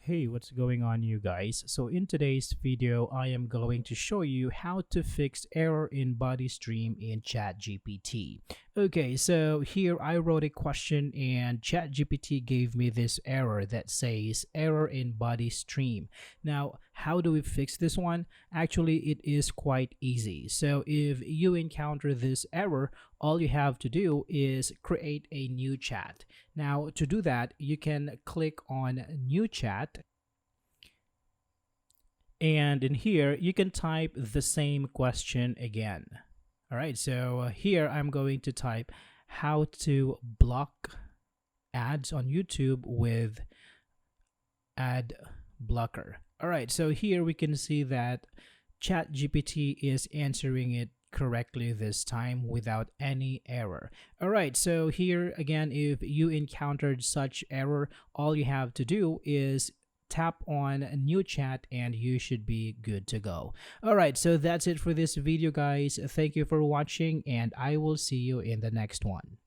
Hey, what's going on, you guys? So in today's video, I am going to show you how to fix error in Body Stream in ChatGPT. Okay, so here I wrote a question and ChatGPT gave me this error that says error in Body Stream. Now, how do we fix this one? Actually, it is quite easy. So if you encounter this error, all you have to do is create a new chat. Now, to do that, you can click on New Chat. And in here, you can type the same question again. All right, so here I'm going to type how to block ads on YouTube with ad blocker. All right, so here we can see that ChatGPT is answering it correctly this time without any error. All right, so here again, if you encountered such error, all you have to do is tap on a new chat and you should be good to go. All right, so that's it for this video, guys. Thank you for watching and I will see you in the next one.